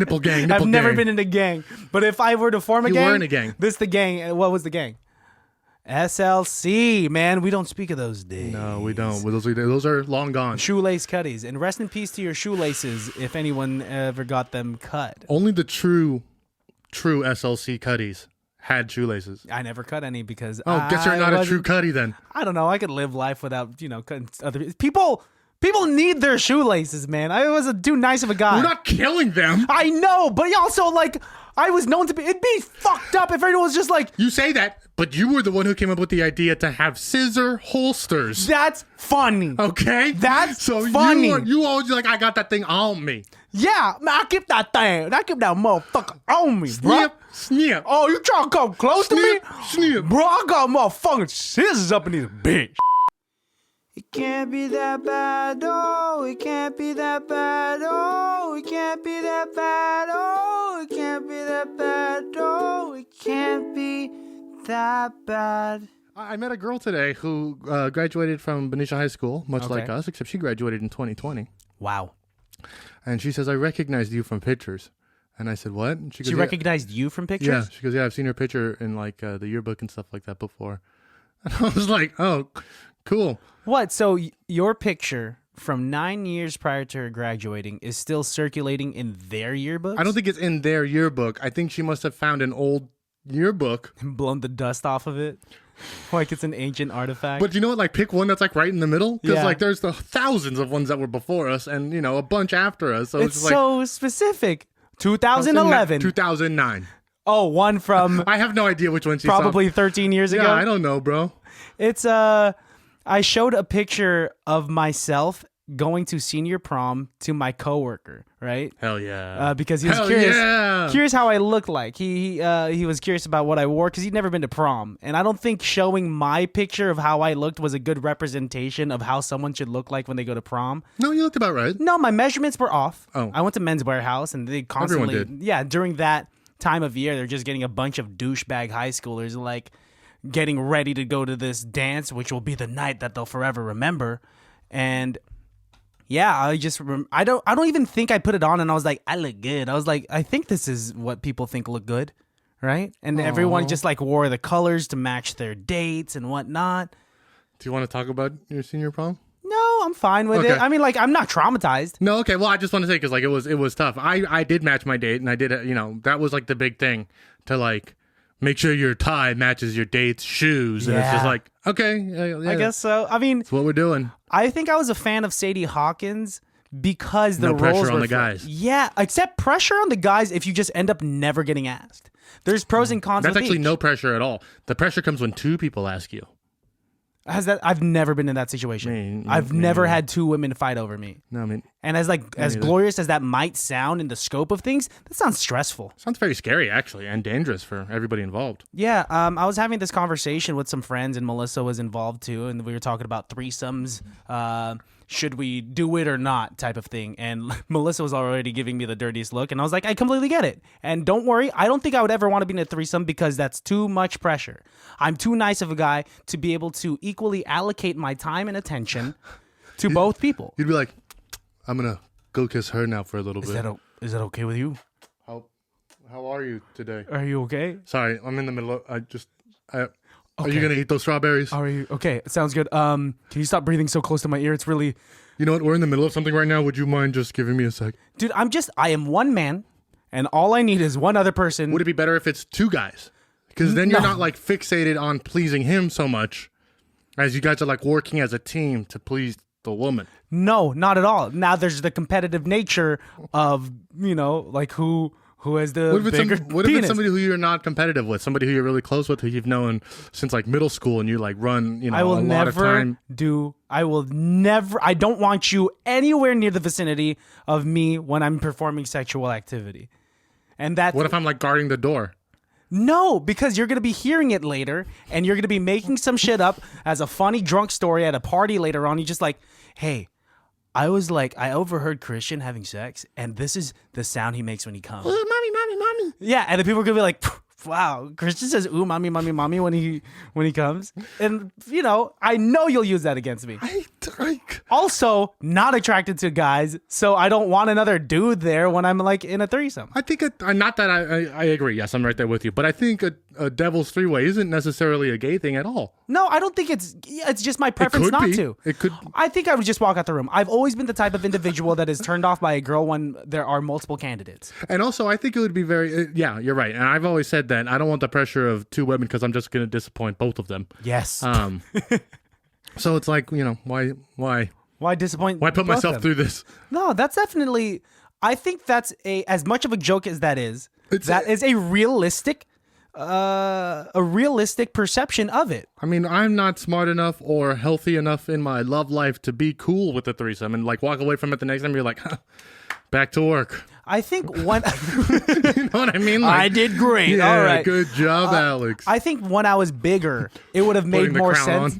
Nipple gang. I've never been in a gang. But if I were to form a gang. You were in a gang. This the gang. What was the gang? SLC, man. We don't speak of those days. No, we don't. Those are long gone. Shoelace Cuttiez. And rest in peace to your shoelaces if anyone ever got them cut. Only the true SLC Cuttiez had shoelaces. I never cut any because guess you're not a true Cuttie then. I don't know. I could live life without, cutting other people. People need their shoelaces, man. I was too nice of a guy. We're not killing them. I know, but also, like, I was known to be... It'd be fucked up if everyone was just like... You say that, but you were the one who came up with the idea to have scissor holsters. That's funny. Okay? That's so funny. You always like, I got that thing on me. Yeah, man, I keep that thing. I keep that motherfucker on me, bro. Snip. Oh, you trying to come close to me? Snip. Bro, I got motherfucking scissors up in this bitch. It can't be that bad, oh, it can't be that bad, oh, it can't be that bad, oh, it can't be that bad, oh, it can't be that bad. I met a girl today who graduated from Benicia High School, much like us, except she graduated in 2020. Wow. And she says, I recognized you from pictures. And I said, what? And she recognized you from pictures? Yeah. She goes, yeah, I've seen her picture in like the yearbook and stuff like that before. And I was like, oh, cool. What? So your picture from 9 years prior to her graduating is still circulating in their yearbooks? I don't think it's in their yearbook. I think she must have found an old yearbook and blown the dust off of it. Like it's an ancient artifact. But you know what? Like pick one that's like right in the middle. Because like there's the thousands of ones that were before us and, a bunch after us. So it's so specific. 2011. 2009. Oh, one from... I have no idea which one she probably saw. 13 years ago. Yeah, I don't know, bro. It's I showed a picture of myself going to senior prom to my coworker, right? Hell yeah. Because he was curious how I looked like. He was curious about what I wore because he'd never been to prom. And I don't think showing my picture of how I looked was a good representation of how someone should look like when they go to prom. No, you looked about right. No, my measurements were off. Oh. I went to Men's Warehouse and they constantly... Everyone did. Yeah, during that time of year, they're just getting a bunch of douchebag high schoolers like... getting ready to go to this dance, which will be the night that they'll forever remember. And yeah, I don't even think I put it on and I was like, I look good. I was like, I think this is what people think look good, right? And everyone just like wore the colors to match their dates and whatnot. Do you want to talk about your senior prom? No, I'm fine with it. I mean, like, I'm not traumatized. No, okay. Well, I just want to say, because like it was tough. I did match my date, and I did, that was like the big thing to like make sure your tie matches your date's shoes. And it's just like, okay. Yeah, I guess so. I mean, that's what we're doing. I think I was a fan of Sadie Hawkins because the roles pressure were on the guys. Yeah, except pressure on the guys if you just end up never getting asked. There's pros and cons. That's with actually each. no pressure at all. The pressure comes when two people ask you. I've never been in that situation. I've never had two women fight over me. No, I mean, and as glorious as that might sound in the scope of things, that sounds stressful. Sounds very scary, actually, and dangerous for everybody involved. Yeah, I was having this conversation with some friends, and Melissa was involved too, and we were talking about threesomes. Should we do it or not type of thing. And Melissa was already giving me the dirtiest look. And I was like, I completely get it. And don't worry, I don't think I would ever want to be in a threesome because that's too much pressure. I'm too nice of a guy to be able to equally allocate my time and attention to both people. You'd be like, I'm going to go kiss her now for a little bit. Is that okay with you? How are you today? Are you okay? Sorry, I'm in the middle of, Are you going to eat those strawberries? Are you? Okay, sounds good. Can you stop breathing so close to my ear? It's really... You know what? We're in the middle of something right now. Would you mind just giving me a sec? Dude, I am one man, and all I need is one other person. Would it be better if it's two guys? Because then you're not like fixated on pleasing him so much as you guys are like working as a team to please the woman. No, not at all. Now there's the competitive nature of, like who has the bigger penis. What if it's somebody who you're not competitive with? Somebody who you're really close with, who you've known since like middle school, and you like run, a lot of time. I don't want you anywhere near the vicinity of me when I'm performing sexual activity. And that's... What if I'm like guarding the door? No, because you're going to be hearing it later, and you're going to be making some shit up as a funny drunk story at a party later on. You're just like, hey, I overheard Christian having sex, and this is the sound he makes when he comes. Mommy. Yeah, and the people are going to be like, Wow, Christian says "ooh, mommy, mommy, mommy" when he comes, and I know you'll use that against me. Also, not attracted to guys, so I don't want another dude there when I'm like in a threesome. I think not that I agree. Yes, I'm right there with you, but I think a devil's three-way isn't necessarily a gay thing at all. No, I don't think it's just my preference not to. It could. I think I would just walk out the room. I've always been the type of individual that is turned off by a girl when there are multiple candidates. And also, I think it would be very. Yeah, you're right. And I've always said that I don't want the pressure of two women because I'm just going to disappoint both of them. Yes. So it's like, Why disappoint? Why put both myself them? through this? No, that's definitely. I think that's as much of a joke as that is. That is a realistic perception of it. I mean, I'm not smart enough or healthy enough in my love life to be cool with the threesome and like walk away from it the next time and be like, back to work. I think when you know what I mean? Like, I did great. Yeah, all right, good job, Alex. I think when I was bigger, it would have made more sense.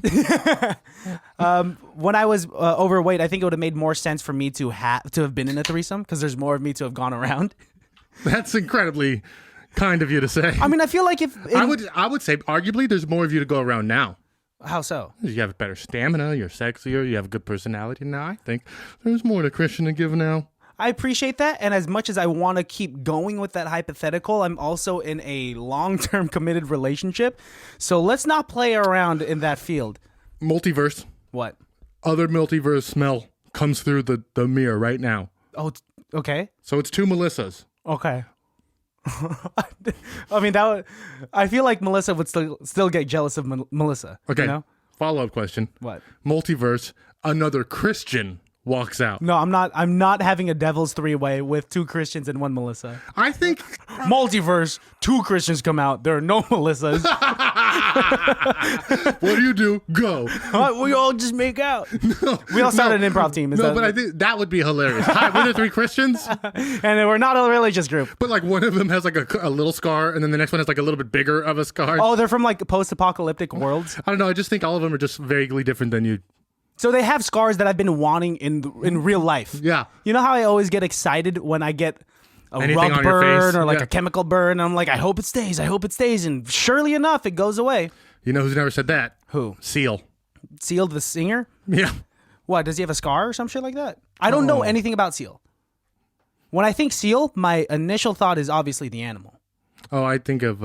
When I was overweight, I think it would have made more sense for me to have been in a threesome because there's more of me to have gone around. That's incredibly kind of you to say. I mean, I feel like I would say arguably there's more of you to go around now. How so? You have better stamina, you're sexier, you have a good personality. Now I think there's more to Christian to give now. I appreciate that, and as much as I want to keep going with that hypothetical, I'm also in a long-term committed relationship, so let's not play around in that field. Multiverse. What? Other multiverse smell comes through the mirror right now. Oh, okay. So it's two Melissas. Okay. I mean, I feel like Melissa would still get jealous of Melissa. Okay. You know? Follow-up question. What? Multiverse, another Christian walks out. No, I'm not having a devil's three-way with two Christians and one Melissa. I think Multiverse, two Christians come out. There are no Melissas. What do? Go. We all just make out. We all started an improv team. I think that would be hilarious. Hi, we're the three Christians. And we're not a religious group. But like one of them has like a little scar, and then the next one has like a little bit bigger of a scar. Oh, they're from like post-apocalyptic worlds. I don't know. I just think all of them are just vaguely different than you. So they have scars that I've been wanting in real life. Yeah. You know how I always get excited when I get a Anything rug on your burn face? or like Yeah. a chemical burn? And I'm like, I hope it stays. I hope it stays. And surely enough, it goes away. You know who's never said that? Who? Seal. Seal the singer? Yeah. What? Does he have a scar or some shit like that? I don't know anything about Seal. When I think Seal, my initial thought is obviously the animal. Oh, I think of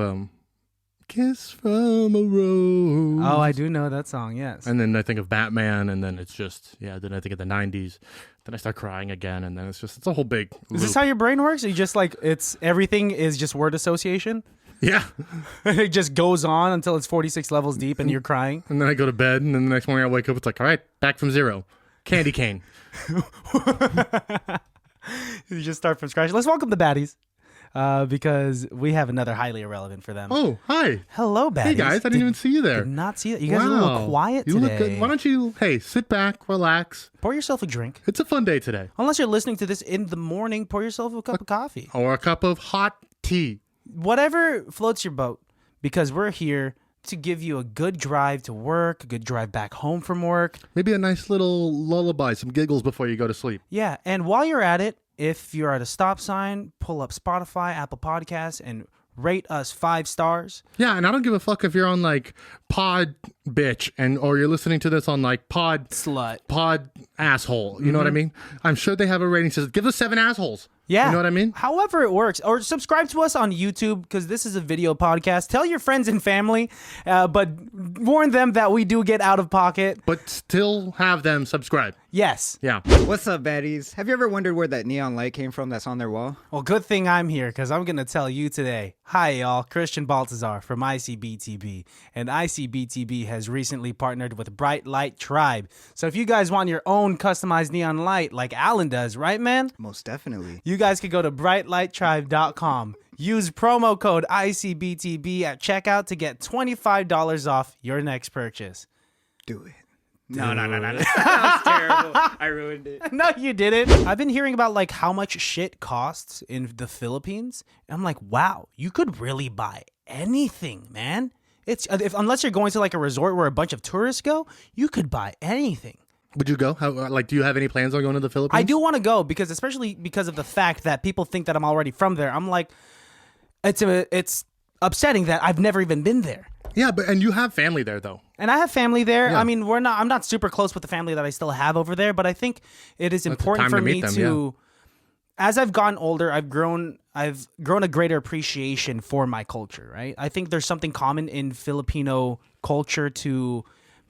Kiss from a Rose. Oh, I do know that song, yes. And then I think of Batman, and then it's just, then I think of the 90s. Then I start crying again, and then it's a whole big loop. Is this how your brain works? You just like, everything is just word association? Yeah. It just goes on until it's 46 levels deep and you're crying? And then I go to bed, and then the next morning I wake up, it's like, all right, back from zero. Candy cane. You just start from scratch. Let's welcome the baddies. Because we have another highly irrelevant for them. Oh, hi. Hello, baddies. Hey, guys. I didn't even see you there. Did not see that. You guys are a little quiet You today. look good. Why don't you, sit back, relax. Pour yourself a drink. It's a fun day today. Unless you're listening to this in the morning, pour yourself a cup of coffee. Or a cup of hot tea. Whatever floats your boat, because we're here to give you a good drive to work, a good drive back home from work. Maybe a nice little lullaby, some giggles before you go to sleep. Yeah, and while you're at it, if you're at a stop sign, pull up Spotify, Apple Podcasts, and rate us 5 stars. Yeah, and I don't give a fuck if you're on like Pod Bitch or you're listening to this on like Pod Slut. Pod Asshole. You know what I mean? I'm sure they have a rating that says give us 7 assholes. Yeah. You know what I mean? However it works. Or subscribe to us on YouTube because this is a video podcast. Tell your friends and family, but warn them that we do get out of pocket. But still have them subscribe. Yes. Yeah. What's up, baddies? Have you ever wondered where that neon light came from that's on their wall? Well, good thing I'm here because I'm going to tell you today. Hi, y'all. Christian Baltazar from ICBTB. And ICBTB has recently partnered with Bright Light Tribe. So if you guys want your own customized neon light like Alan does, right, man? Most definitely. You guys could go to brightlighttribe.com. Use promo code ICBTB at checkout to get $25 off your next purchase. Do it. No. That was terrible. I ruined it. No, you didn't. I've been hearing about like how much shit costs in the Philippines. And I'm like, wow, you could really buy anything, man. Unless you're going to like a resort where a bunch of tourists go, you could buy anything. Would you go? Do you have any plans on going to the Philippines? I do want to go especially because of the fact that people think that I'm already from there. I'm like, it's upsetting that I've never even been there. Yeah, and you have family there though. And I have family there. Yeah. I mean, I'm not super close with the family that I still have over there, but I think it is important for me to as I've gotten older, I've grown a greater appreciation for my culture, right? I think there's something common in Filipino culture to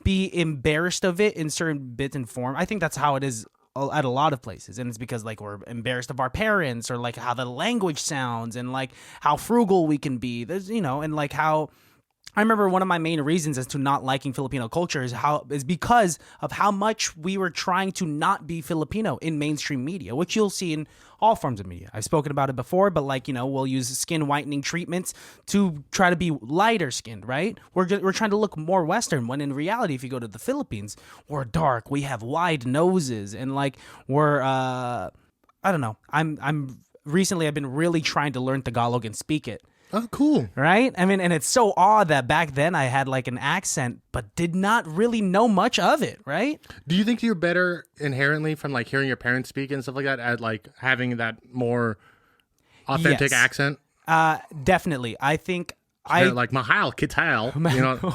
be embarrassed of it in certain bits and form. I think that's how it is at a lot of places, and it's because like we're embarrassed of our parents or like how the language sounds and like how frugal we can be. There's and like how I remember one of my main reasons as to not liking Filipino culture is because of how much we were trying to not be Filipino in mainstream media, which you'll see in all forms of media. I've spoken about it before, but like, we'll use skin whitening treatments to try to be lighter skinned, right? We're trying to look more Western when in reality, if you go to the Philippines, we're dark, we have wide noses, and like we're, I don't know. Recently I've been really trying to learn Tagalog and speak it. Oh, cool. Right? I mean, and it's so odd that back then I had like an accent, but did not really know much of it, right? Do you think you're better inherently from like hearing your parents speak and stuff like that at like having that more authentic accent? Definitely. I think like Mahal, Kital,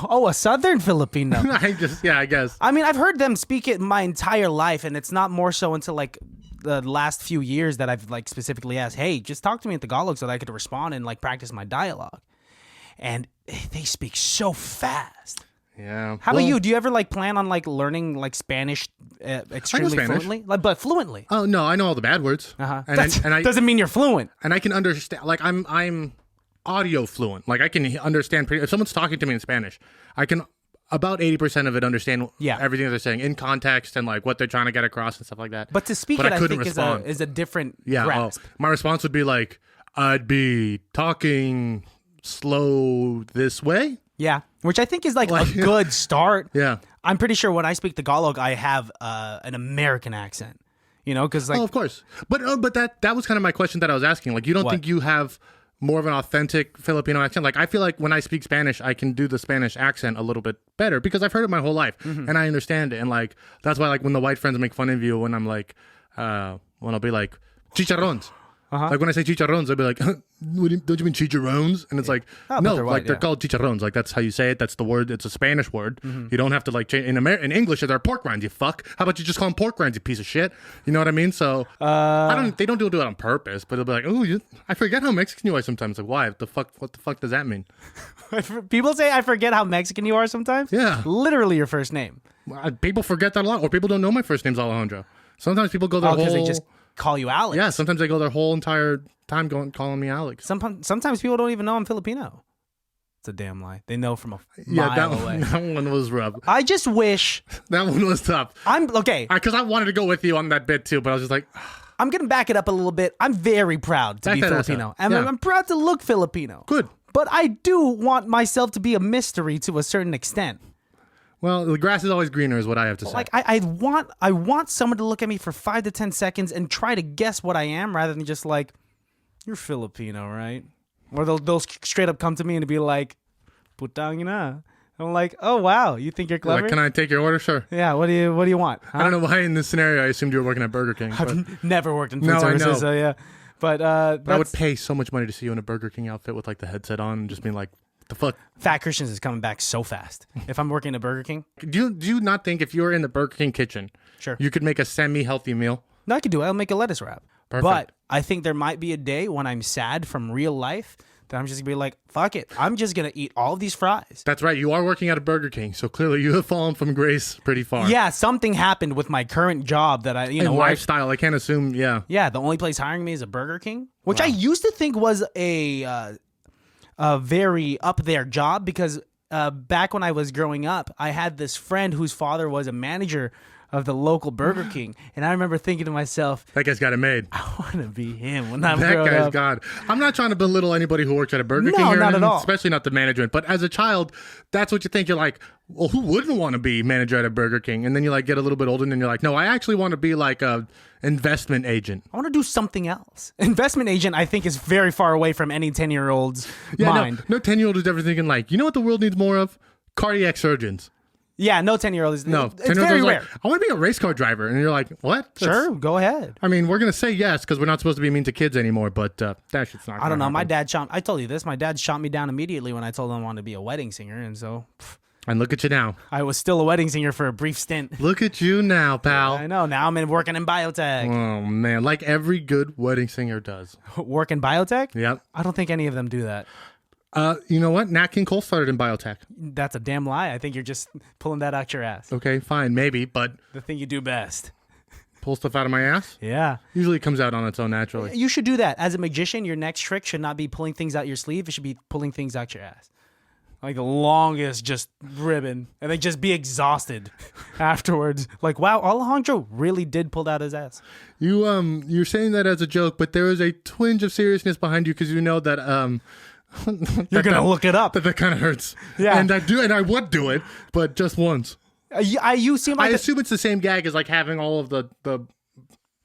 Oh, a Southern Filipino. I guess. I mean, I've heard them speak it my entire life, and it's not more so until like the last few years that I've like specifically asked, hey, just talk to me in Tagalog so that I could respond and like practice my dialogue. And they speak so fast. Yeah. How about you? Do you ever like plan on like learning like Spanish extremely fluently? But fluently? Oh no, I know all the bad words. And doesn't mean you're fluent. And I can understand. Like I'm audio fluent. Like I can understand. If someone's talking to me in Spanish, I can about 80% of it understand everything that they're saying in context and like what they're trying to get across and stuff like that. But to speak it, I think is a different grasp. My response would be like, I'd be talking slow this way. Yeah, which I think is like a good start. Yeah. I'm pretty sure when I speak Tagalog, I have an American accent, because like... Oh, of course. But that was kind of my question that I was asking. Like, you don't think you have more of an authentic Filipino accent? Like, I feel like when I speak Spanish, I can do the Spanish accent a little bit better because I've heard it my whole life and I understand it. And like, that's why like when the white friends make fun of you when I'm like, when I'll be like, chicharrones. Like when I say chicharrones, they'll be like, don't you mean chicharrones? And it's like, no, they're called chicharrones. Like that's how you say it. That's the word. It's a Spanish word. You don't have to like change. In English, they're pork rinds, you fuck. How about you just call them pork rinds, you piece of shit? You know what I mean? So they don't do it on purpose, but they'll be like, oh, I forget how Mexican you are sometimes. Like, why? What the fuck does that mean? People say I forget how Mexican you are sometimes? Yeah. Literally your first name. People forget that a lot, or people don't know my first name's Alejandro. Sometimes people go their whole... because they just call you Alex. Yeah, sometimes they go their whole entire time calling me Alex. Sometimes people don't even know I'm Filipino. It's a damn lie. They know from a mile away. That one was rough. I just wish... That one was tough. Okay. Because I wanted to go with you on that bit too, but I was just like... I'm going to back it up a little bit. I'm very proud to be Filipino. And I'm proud to look Filipino. Good. But I do want myself to be a mystery to a certain extent. Well, the grass is always greener is what I have to say. Like I want someone to look at me for 5 to 10 seconds and try to guess what I am rather than just like, you're Filipino, right? Or they'll straight up come to me and be like, putang ina. I'm like, oh wow, you think you're clever? Like, can I take your order? Sure. Yeah, what do you want? Huh? I don't know why in this scenario I assumed you were working at Burger King. I've never worked in food services, I know. so yeah. But I would pay so much money to see you in a Burger King outfit with like the headset on and just being like, the fuck? Fat Christians is coming back so fast. If I'm working at Burger King. Do you not think if you were in the Burger King kitchen, sure, you could make a semi-healthy meal? No, I could do it. I'll make a lettuce wrap. Perfect. But I think there might be a day when I'm sad from real life that I'm just going to be like, fuck it. I'm just going to eat all of these fries. That's right. You are working at a Burger King, so clearly you have fallen from grace pretty far. Yeah, something happened with my current job that lifestyle. I can't assume, yeah. Yeah, the only place hiring me is a Burger King, which I used to think was a very up there job because back when I was growing up, I had this friend whose father was a manager of the local Burger King, and I remember thinking to myself, that guy's got it made. I want to be him when I'm growing up. That guy's got it. I'm not trying to belittle anybody who works at a Burger King. No, not at all. Especially not the management. But as a child, that's what you think. You're like, well, who wouldn't want to be manager at a Burger King? And then you like get a little bit older, and then you're like, no, I actually want to be like a investment agent. I want to do something else. Investment agent, I think, is very far away from any 10-year-old's mind. No 10-year-old is ever thinking like, you know what the world needs more of? Cardiac surgeons. Yeah, no 10-year-old is. No, It's very rare. like, I want to be a race car driver, and you're like, what? Sure, go ahead. I mean, we're gonna say yes because we're not supposed to be mean to kids anymore, but that shit's not. I don't know. Happen. My dad shot. I told you this. My dad shot me down immediately when I told him I wanted to be a wedding singer, and so And look at you now. I was still a wedding singer for a brief stint. Look at you now, pal. I know. Now I'm working in biotech. Oh man, like every good wedding singer does. Work in biotech? Yep. I don't think any of them do that. You know what? Nat King Cole started in biotech. That's a damn lie. I think you're just pulling that out your ass. Okay, fine, maybe, but The thing you do best. pull stuff out of my ass. Yeah. Usually it comes out on its own naturally. You should do that. As a magician, your next trick should not be pulling things out your sleeve. It should be pulling things out your ass. Like the longest just ribbon. And then just be exhausted afterwards. Like, wow, Alejandro really did pull out his ass. You're saying that as a joke, but there is a twinge of seriousness behind you because you know that You're going to look it up. that kind of hurts. Yeah. And I would do it, but just once. You seem I like assume it's the same gag as like having all of the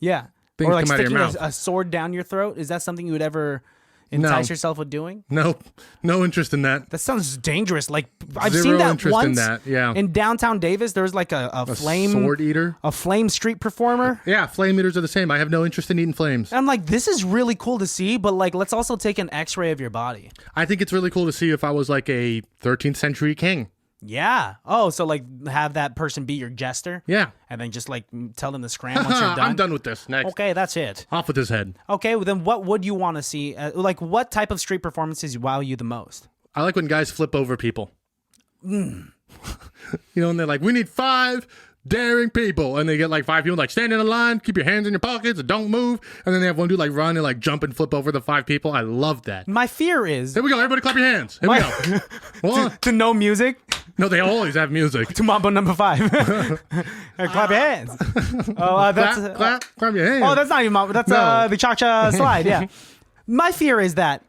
yeah. things Or like come out of your sticking mouth. a sword down your throat. Is that something you would ever entice No. yourself with doing? Nope, no interest in that. That sounds dangerous. Like I've Zero seen that interest once in that, yeah. in downtown Davis. There's like a flame Sword eater. a flame street performer. Yeah, flame eaters are the same. I have no interest in eating flames. And I'm like, this is really cool to see, but like, let's also take an X-ray of your body. I think it's really cool to see if I was like a 13th century king. Yeah. Oh, so like have that person be your jester. Yeah. And then just like tell them to scram once you're done. I'm done with this. Next. Okay, that's it. Off with his head. Okay, well, then what would you want to see? Like, what type of street performances wow you the most? I like when guys flip over people. You know, and they're like, we need 5 daring people. And they get like 5 people like stand in a line, keep your hands in your pockets, and don't move. And then they have one dude like run and like jump and flip over the 5 people. I love that. My fear is There we go. Everybody clap your hands. Here we go. One. to no music. No, they always have music. To Mambo number 5. Clap your hands. Oh, that's Clap your hands. oh, that's not even Mambo. That's No. the cha-cha slide. Yeah. My fear is that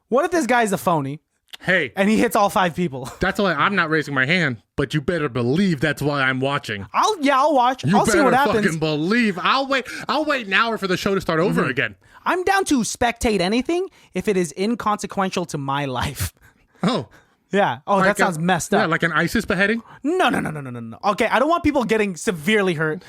what if this guy's a phony Hey, and he hits all 5 people? that's why I'm not raising my hand, but you better believe that's why I'm watching. I'll watch. You I'll see better what happens. fucking believe. I'll wait an hour for the show to start over again. I'm down to spectate anything if it is inconsequential to my life. Oh. Yeah. Oh, that sounds messed up. Yeah, like an ISIS beheading? No. Okay, I don't want people getting severely hurt.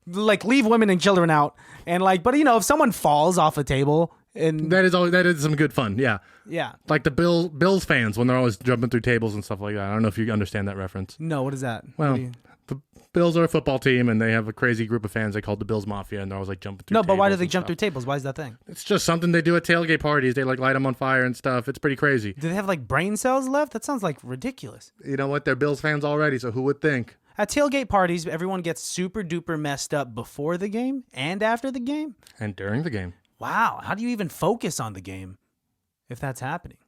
Like, leave women and children out. And like, but you know, if someone falls off a table and That is some good fun, yeah. yeah. Like the Bills fans when they're always jumping through tables and stuff like that. I don't know if you understand that reference. No, what is that? Well, What do you- the Bills are a football team and they have a crazy group of fans they call the Bills Mafia, and they're always like jumping through no, but why do tables they and jump stuff. through tables? Why is that thing? It's just something they do at tailgate parties. They like light them on fire and stuff. It's pretty crazy. Do they have like brain cells left? That sounds like ridiculous. You know what? They're Bills fans already, so who would think? At tailgate parties, everyone gets super duper messed up before the game and after the game. And during the game. Wow, how do you even focus on the game if that's happening?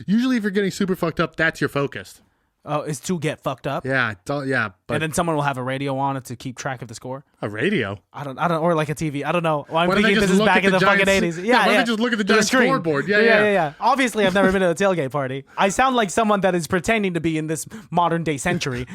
Usually if you're getting super fucked up, that's your focus. Oh, is to get fucked up? Yeah, but And then someone will have a radio on it to keep track of the score. a radio. I don't, or like a TV. I don't know. Well, I'm Why don't they thinking just this is look back at in the the fucking giant- 80s. yeah, why don't yeah. they just look at the To giant screen. scoreboard? Yeah. Obviously, I've never been to a tailgate party. I sound like someone that is pretending to be in this modern day century.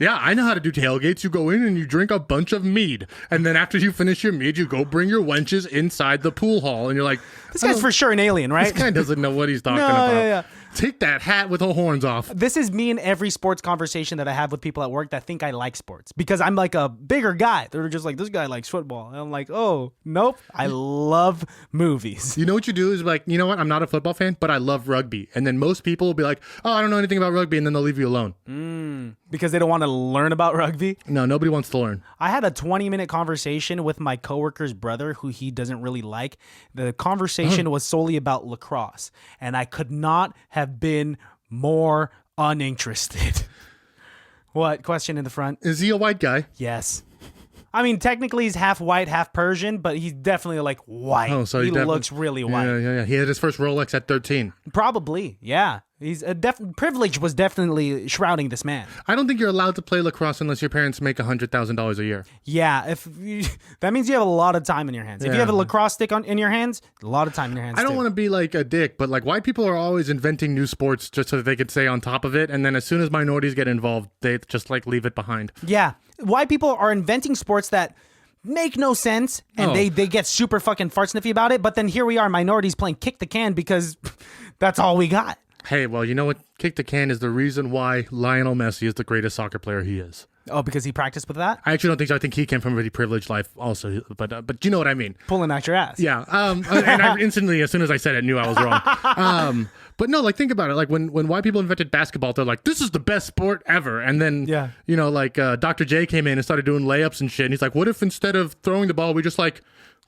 Yeah, I know how to do tailgates. You go in and you drink a bunch of mead. And then after you finish your mead, you go bring your wenches inside the pool hall. And you're like, This guy's for sure an alien, right? this guy doesn't know what he's talking No, about. yeah. Take that hat with the horns off. This is me in every sports conversation that I have with people at work that think I like sports because I'm like a bigger guy. They're just like, this guy likes football. And I'm like, oh, nope. I love movies. You know what you do is like, you know what? I'm not a football fan, but I love rugby. And then most people will be like, oh, I don't know anything about rugby. And then they'll leave you alone. Because they don't want to learn about rugby. No, nobody wants to learn. I had a 20-minute conversation with my coworker's brother who he doesn't really like. The conversation was solely about lacrosse. And I could not have been more uninterested. What? Question in the front? Is he a white guy? Yes. I mean, technically he's half white, half Persian, but he's definitely like white. Oh, so he definitely looks really white. Yeah. He had his first Rolex at 13. Probably, yeah. He's a privilege was definitely shrouding this man. I don't think you're allowed to play lacrosse unless your parents make $100,000 a year. Yeah, that means you have a lot of time in your hands. If you have a lacrosse stick in your hands, a lot of time in your hands. I don't too. want to be like a dick, but like white people are always inventing new sports just so that they could stay on top of it. And then as soon as minorities get involved, they just like leave it behind. Yeah, white people are inventing sports that make no sense, and they get super fucking fart sniffy about it. But then here we are, minorities playing kick the can because that's all we got. Hey, well, you know what? Kick the can is the reason why Lionel Messi is the greatest soccer player he is. Oh, because he practiced with that? I actually don't think so. I think he came from a really privileged life also, but you know what I mean. Pulling out your ass. Yeah. And I instantly, as soon as I said it, knew I was wrong. But no, like, think about it. Like, when white people invented basketball, they're like, this is the best sport ever. And then, you know, like, Dr. J came in and started doing layups and shit. And he's like, what if instead of throwing the ball, we just, like,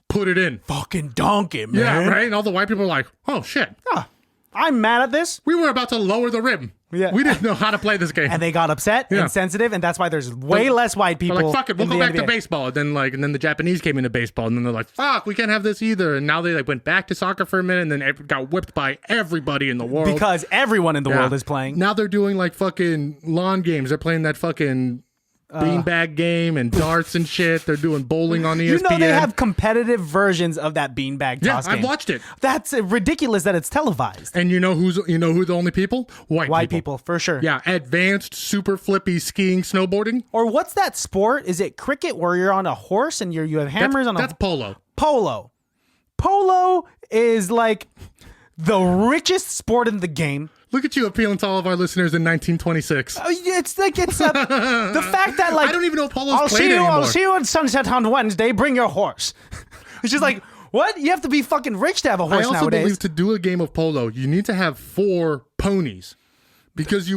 put it in? Fucking dunk it, man. Yeah, right? And all the white people are like, oh, shit. I'm mad at this. We were about to lower the rim. Yeah. We didn't know how to play this game. And they got upset and sensitive, and that's why there's way less white people. They're like, fuck it, we'll in go the back to NBA. baseball. And then the Japanese came into baseball, and then they're like, fuck, we can't have this either. And now they like went back to soccer for a minute, and then it got whipped by everybody in the world. Because everyone in the world is playing. Now they're doing like fucking lawn games. They're playing that fucking beanbag game and darts and shit. They're doing bowling on ESPN. You know they have competitive versions of that beanbag toss game. I've watched it. That's ridiculous that it's televised. And you know who the only people? White people, for sure. Yeah, advanced, super flippy skiing, snowboarding. Or what's that sport? Is it cricket where you're on a horse and you have hammers on a... That's polo. Polo is like the richest sport in the game. Look at you appealing to all of our listeners in 1926. It's the fact that like I don't even know polo's played anymore. I'll see you at sunset on Wednesday. Bring your horse. It's just like, what? You have to be fucking rich to have a horse nowadays. I also believe to do a game of polo, you need to have 4 ponies. Because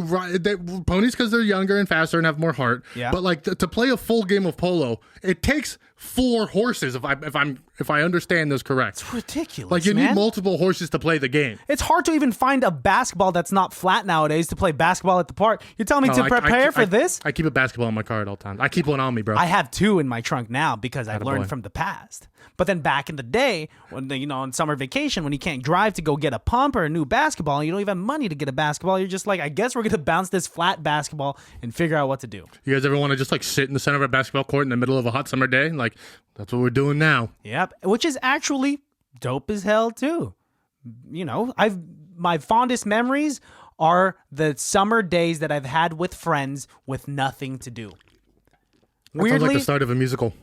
ponies, because they're younger and faster and have more heart. Yeah. But like to play a full game of polo, it takes 4 horses. If I understand this correct, it's ridiculous. Like you need multiple horses to play the game. It's hard to even find a basketball that's not flat nowadays to play basketball at the park. You're telling me to prepare for this? I keep a basketball in my car at all times. I keep one on me, bro. I have 2 in my trunk now because I've learned from the past. But then back in the day, when on summer vacation, when you can't drive to go get a pump or a new basketball, and you don't even have money to get a basketball, you're just like, I guess we're going to bounce this flat basketball and figure out what to do. You guys ever want to just like sit in the center of a basketball court in the middle of a hot summer day? Like, that's what we're doing now. Yep. Which is actually dope as hell, too. You know, my fondest memories are the summer days that I've had with friends with nothing to do. That sounds like the start of a musical.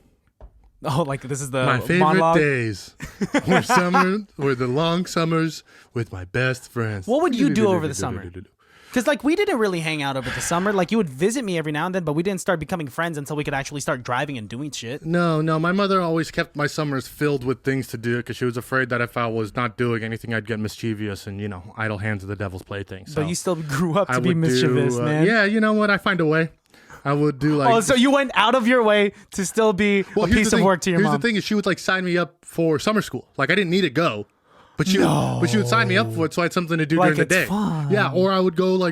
Oh, like this is the my favorite monologue? Days were the long summers with my best friends. What would you do over the summer? Because like we didn't really hang out over the summer. Like you would visit me every now and then, but we didn't start becoming friends until we could actually start driving and doing shit. No. My mother always kept my summers filled with things to do because she was afraid that if I was not doing anything, I'd get mischievous and idle hands of the devil's plaything. So but you still grew up to be mischievous, man. Yeah, you know what? I find a way. I would do like... Oh, so you went out of your way to still be a piece of work to your mom. Here's the thing is she would like sign me up for summer school. Like I didn't need to go. But she would sign me up for it so I had something to do during the day. Fun. Yeah, or I would go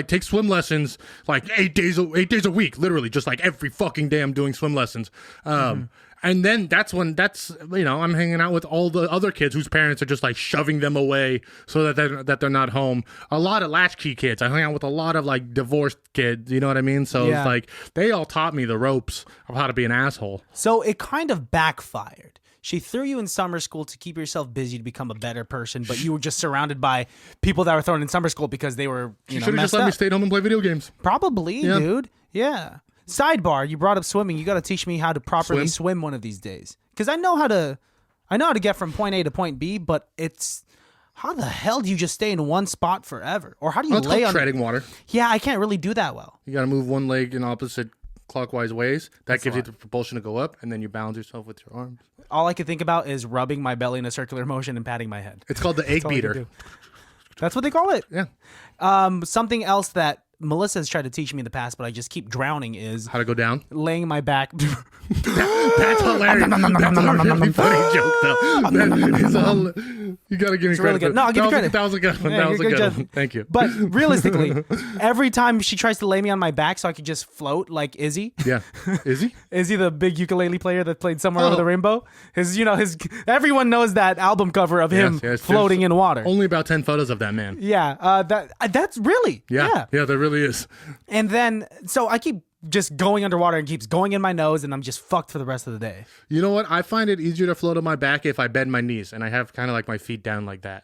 take swim lessons like 8 days a week, literally just like every fucking day I'm doing swim lessons. And then I'm hanging out with all the other kids whose parents are just like shoving them away so that they're not home. A lot of latchkey kids. I hung out with a lot of like divorced kids. You know what I mean? So it's like they all taught me the ropes of how to be an asshole. So it kind of backfired. She threw you in summer school to keep yourself busy to become a better person, but you were just surrounded by people that were thrown in summer school because they were She should have just let me stay at home and play video games. Probably, dude. Yeah. Sidebar, you brought up swimming. You got to teach me how to properly swim one of these days. Because I know how to get from point A to point B, but it's how the hell do you just stay in one spot forever? Or how do you lay on treading water? Yeah, I can't really do that well. You got to move one leg in opposite clockwise ways. That gives you the propulsion to go up, and then you balance yourself with your arms. All I can think about is rubbing my belly in a circular motion and patting my head. It's called the egg beater. That's what they call it. Yeah. Something else that Melissa has tried to teach me in the past, but I just keep drowning is how to go down. Laying my back. That's hilarious. That's a really funny joke, though. You gotta give me credit. Really good. No, I'll give you credit. That was a good one. That was a good one. Thank you. But realistically, every time she tries to lay me on my back so I could just float like Izzy. Yeah, Izzy. Izzy, the big ukulele player that played Somewhere Over the Rainbow. Everyone knows that album cover of him floating in water. Only about 10 photos of that man. Yeah, that's really. Yeah, there really is. And then, so I keep just going underwater and keeps going in my nose, and I'm just fucked for the rest of the day. You know what? I find it easier to float on my back if I bend my knees, and I have kind of like my feet down like that.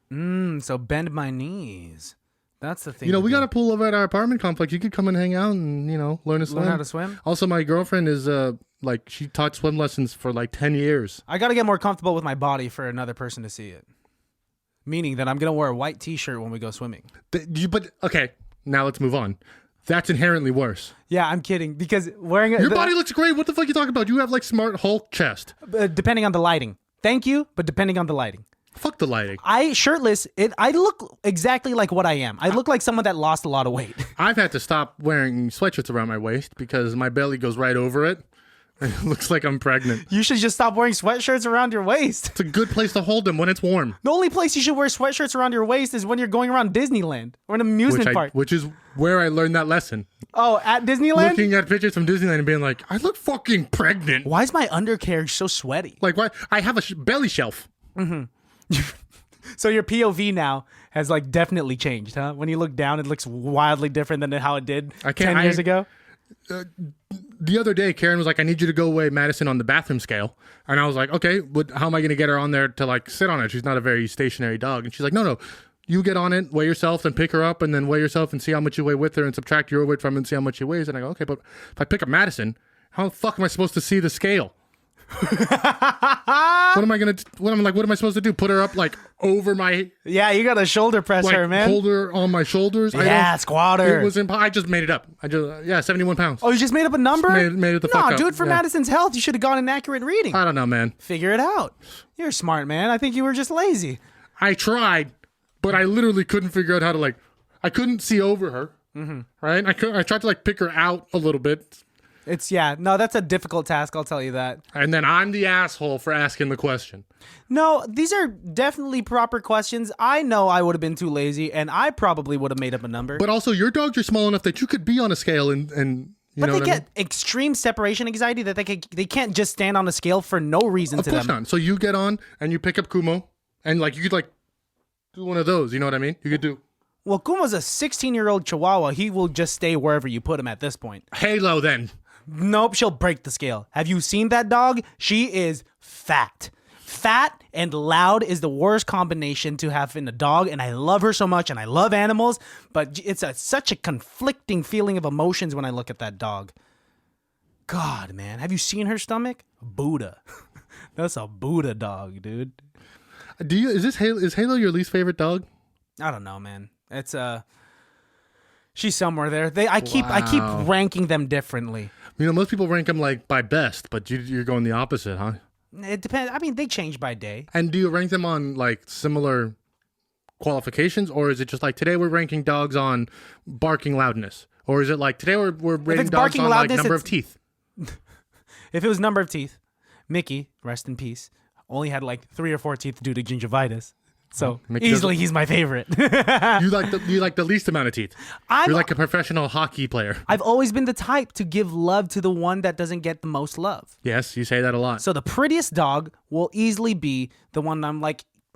So bend my knees. That's the thing. We got a pool over at our apartment complex. You could come and hang out and, learn to swim. Learn how to swim? Also, my girlfriend is, she taught swim lessons for 10 years. I got to get more comfortable with my body for another person to see it. Meaning that I'm going to wear a white t-shirt when we go swimming. But okay, now let's move on. That's inherently worse. Yeah, I'm kidding. Because wearing Your body looks great. What the fuck are you talking about? You have like smart Hulk chest. Depending on the lighting. Thank you, but depending on the lighting. Fuck the lighting. Shirtless, I look exactly like what I am. I look like someone that lost a lot of weight. I've had to stop wearing sweatshirts around my waist because my belly goes right over it. It looks like I'm pregnant. You should just stop wearing sweatshirts around your waist. It's a good place to hold them when it's warm. The only place you should wear sweatshirts around your waist is when you're going around Disneyland or an amusement park. Which is where I learned that lesson. Oh, at Disneyland? Looking at pictures from Disneyland and being like, I look fucking pregnant. Why is my undercarriage so sweaty? Like, why? I have a belly shelf. So your POV now has like definitely changed, huh? When you look down, it looks wildly different than how it did 10 years ago. The other day, Karen was like, I need you to go weigh Madison on the bathroom scale. And I was like, okay, but how am I going to get her on there to like sit on it? She's not a very stationary dog. And she's like, no, you get on it, weigh yourself, then pick her up, and then weigh yourself and see how much you weigh with her and subtract your weight from it and see how much she weighs. And I go, okay, but if I pick up Madison, how the fuck am I supposed to see the scale? What am I supposed to do? Put her up like over my... Yeah, you got to shoulder press her, man. Hold her on my shoulders. Yeah, squat her. It was I just made it up. 71 pounds. Oh, you just made up a number? Made it the fuck up. No, dude, for Madison's health, you should have gotten an accurate reading. I don't know, man. Figure it out. You're smart, man. I think you were just lazy. I tried, but I literally couldn't figure out how to I couldn't see over her. Mm-hmm. Right? I tried to pick her out a little bit. That's a difficult task, I'll tell you that. And then I'm the asshole for asking the question. No, these are definitely proper questions. I know I would have been too lazy, and I probably would have made up a number. But also, your dogs are small enough that you could be on a scale and but they get extreme separation anxiety that they can't just stand on a scale for no reason to them. Of course not. So you get on and you pick up Kumo, and you could do one of those. You know what I mean? You could do. Well, Kumo's a 16-year-old Chihuahua. He will just stay wherever you put him at this point. Halo, then. Nope, she'll break the scale. Have you seen that dog? She is fat. Fat and loud is the worst combination to have in a dog, and I love her so much, and I love animals, but it's such a conflicting feeling of emotions when I look at that dog. God, man. Have you seen her stomach? Buddha. That's a Buddha dog, dude. Is Halo your least favorite dog? I don't know, man. It's she's somewhere there. I keep ranking them differently. Most people rank them by best, but you're going the opposite, huh? It depends. I mean, they change by day. And do you rank them on similar qualifications, or is it just today we're ranking dogs on barking loudness, or is it today we're rating dogs on loudness, number of teeth? If it was number of teeth, Mickey, rest in peace, only had 3 or 4 teeth due to gingivitis. So easily he's my favorite. You like the least amount of teeth. You're like a professional hockey player. I've always been the type to give love to the one that doesn't get the most love. Yes, you say that a lot. So the prettiest dog will easily be the one I'm